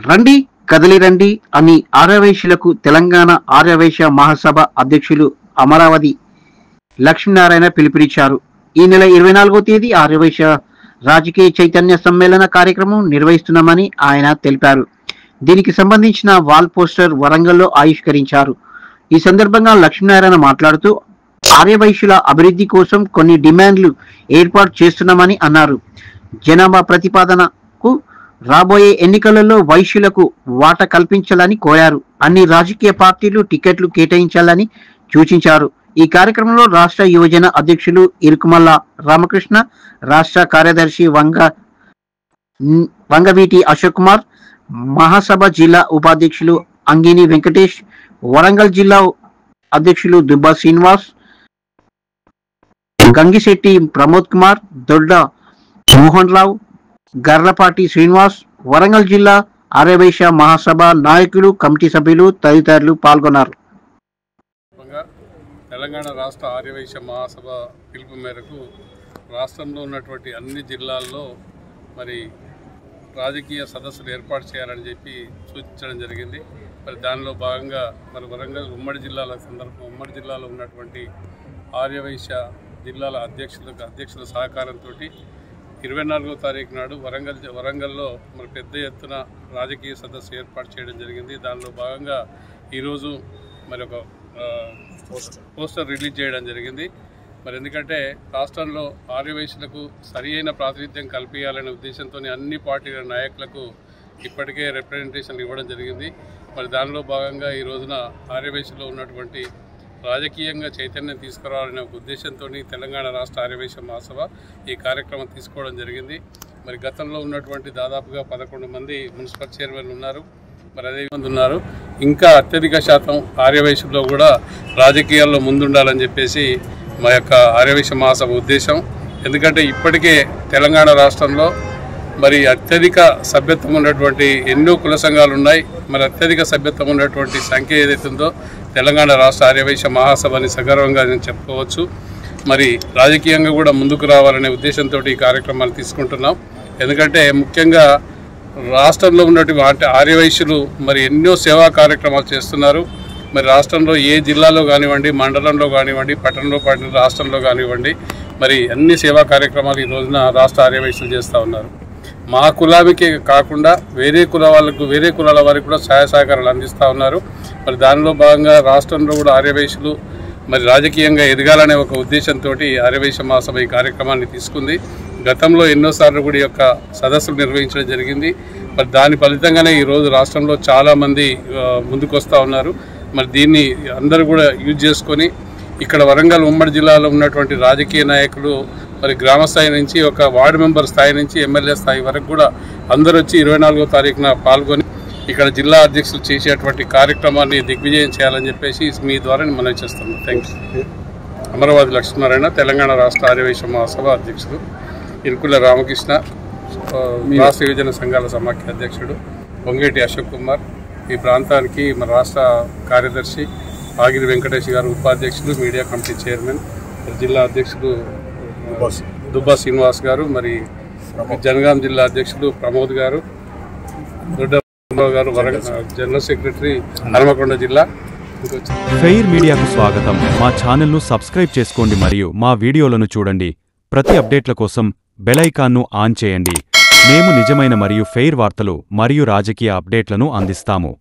రండి కదలి రండి అని ఆర్యవైశ్యులకు తెలంగాణ ఆర్యవైశ్య మహాసభ అధ్యక్షులు అమరావతి లక్ష్మీనారాయణ పిలుపునిచ్చారు. ఈ నెల 24వ తేదీ ఆర్యవైశ్య రాజకీయ చైతన్య సమ్మేళన కార్యక్రమం నిర్వహిస్తున్నామని ఆయన తెలిపారు. దీనికి సంబంధించిన వాల్ పోస్టర్ వరంగల్లో ఆవిష్కరించారు. ఈ సందర్భంగా లక్ష్మీనారాయణ మాట్లాడుతూ ఆర్యవైశ్యుల అభివృద్ధి కోసం కొన్ని డిమాండ్లు ఏర్పాటు చేస్తున్నామని అన్నారు. జనాభా ప్రతిపాదనకు రాబోయే ఎన్నికలలో వైశ్యులకు వాటా కల్పించాలని కోరారు. అన్ని రాజకీయ పార్టీలు టికెట్లు కేటాయించాలని సూచించారు. ఈ కార్యక్రమంలో రాష్ట్ర యువజన అధ్యక్షులు ఇరుకుమల్ల రామకృష్ణ, రాష్ట్ర కార్యదర్శి వంగవీటి అశోక్ కుమార్, మహాసభ జిల్లా ఉపాధ్యక్షులు అంగిని వెంకటేష్, వరంగల్ జిల్లా అధ్యక్షులు దుబ్బా శ్రీనివాస్, గంగిశెట్టి ప్రమోద్ కుమార్, దొడ్డ మోహన్ రావు, గర్లపాటి శ్రీనివాస్, వరంగల్ జిల్లా ఆర్యవైశ్య మహాసభ నాయకులు, కమిటీ సభ్యులు తదితరులు పాల్గొన్నారు. తెలంగాణ రాష్ట్ర ఆర్యవైశ్య మహాసభ పిలుపు మేరకు రాష్ట్రంలో ఉన్నటువంటి అన్ని జిల్లాల్లో మరి రాజకీయ సదస్సులు ఏర్పాటు చేయాలని చెప్పి సూచించడం జరిగింది. మరి దానిలో భాగంగా మరి వరంగల్ ఉమ్మడి జిల్లాలో ఉన్నటువంటి ఆర్యవైశ్య జిల్లాల అధ్యక్షుల సహకారంతో 24వ తారీఖు నాడు వరంగల్లో మరి పెద్ద ఎత్తున రాజకీయ సదస్సు ఏర్పాటు చేయడం జరిగింది. దానిలో భాగంగా ఈరోజు మరి ఒక పోస్టర్ రిలీజ్ చేయడం జరిగింది. మరి ఎందుకంటే రాష్ట్రంలో ఆర్యవైశ్యులకు సరి అయిన ప్రాతినిధ్యం కల్పించాలనే ఉద్దేశంతో అన్ని పార్టీల నాయకులకు ఇప్పటికే రిప్రజెంటేషన్ ఇవ్వడం జరిగింది. మరి దానిలో భాగంగా ఈ రోజున ఆర్యవైశ్యులో ఉన్నటువంటి రాజకీయంగా చైతన్యం తీసుకురావాలనే ఒక ఉద్దేశంతో తెలంగాణ రాష్ట్ర ఆర్యవైశ్య మహాసభ ఈ కార్యక్రమం తీసుకోవడం జరిగింది. మరి గతంలో ఉన్నటువంటి దాదాపుగా 11 మంది మున్సిపల్ చైర్మన్లు ఉన్నారు. మరి అదే మంది ఉన్నారు. ఇంకా అత్యధిక శాతం ఆర్యవైశ్యుల్లో కూడా రాజకీయాల్లో ముందుండాలని చెప్పేసి మా యొక్క ఆర్యవైశ్య మహాసభ ఉద్దేశం. ఎందుకంటే ఇప్పటికే తెలంగాణ రాష్ట్రంలో మరి అత్యధిక సభ్యత్వం ఉన్నటువంటి ఎన్నో కుల సంఘాలు ఉన్నాయి. మరి అత్యధిక సభ్యత్వం ఉన్నటువంటి సంఖ్య ఏదైతుందో తెలంగాణ రాష్ట్ర ఆర్యవైశ్య మహాసభని సగర్వంగా నేను చెప్పుకోవచ్చు. మరి రాజకీయంగా కూడా ముందుకు రావాలనే ఉద్దేశంతో ఈ కార్యక్రమాలు తీసుకుంటున్నాం. ఎందుకంటే ముఖ్యంగా రాష్ట్రంలో ఉన్నటువంటి ఆర్యవైశ్యులు మరి ఎన్నో సేవా కార్యక్రమాలు చేస్తున్నారు. మరి రాష్ట్రంలో ఏ జిల్లాలో కానివ్వండి, మండలంలో కానివ్వండి, పట్టణంలో రాష్ట్రంలో కానివ్వండి, మరి అన్ని సేవా కార్యక్రమాలు ఈ రోజున రాష్ట్ర ఆర్యవైశ్యులు చేస్తూ ఉన్నారు. మా కులానికే కాకుండా వేరే కులాల వారికి కూడా సహాయ సహకారాలు అందిస్తూ ఉన్నారు. మరి దానిలో భాగంగా రాష్ట్రంలో కూడా ఆర్యవైశ్యులు మరి రాజకీయంగా ఎదగాలనే ఒక ఉద్దేశంతో ఆర్యవైశ్య మహాసభ ఈ కార్యక్రమాన్ని తీసుకుంది. గతంలో ఎన్నోసార్లు కూడా ఈ యొక్క సదస్సులు నిర్వహించడం జరిగింది. మరి దాని ఫలితంగానే ఈరోజు రాష్ట్రంలో చాలామంది ముందుకు వస్తూ ఉన్నారు. మరి దీన్ని అందరూ కూడా యూజ్ చేసుకొని ఇక్కడ వరంగల్ ఉమ్మడి జిల్లాలో ఉన్నటువంటి రాజకీయ నాయకులు మరి గ్రామ స్థాయి నుంచి ఒక వార్డు మెంబర్ స్థాయి నుంచి ఎమ్మెల్యే స్థాయి వరకు కూడా అందరూ వచ్చి 24వ తారీఖున పాల్గొని ఇక్కడ జిల్లా అధ్యక్షులు చేసేటువంటి కార్యక్రమాన్ని దిగ్విజయం చేయాలని చెప్పేసి మీ ద్వారా మనం చేస్తున్నాం. థ్యాంక్స్. అమరావతి లక్ష్మీనారాయణ, తెలంగాణ రాష్ట్ర ఆర్యవైశ్య మహాసభ అధ్యక్షుడు, ఇరుకుల రామకృష్ణ, రాష్ట్ర యువజన సంఘాల సమాఖ్య అధ్యక్షుడు వంగేటి అశోక్ కుమార్, ఈ ప్రాంతానికి మన రాష్ట్ర కార్యదర్శి ఆగిరి వెంకటేష్ గారు ఉపాధ్యక్షులు, మీడియా కమిటీ చైర్మన్, జిల్లా అధ్యక్షుడు దుబ్బా శ్రీనివాస్ గారు, మరి జనగాం జిల్లా అధ్యక్షుడు ప్రమోద్ గారు, దొడ్డ గారు, జనరల్ సెక్రటరీ హనుమకొండ జిల్లా. ఫెయిర్ మీడియాకు స్వాగతం. మా ఛానల్ను సబ్స్క్రైబ్ చేసుకోండి మరియు మా వీడియోలను చూడండి. ప్రతి అప్డేట్ల కోసం బెల్ ఐకాన్ను ఆన్ చేయండి. మేము నిజమైన మరియు ఫెయిర్ వార్తలు మరియు రాజకీయ అప్డేట్లను అందిస్తాము.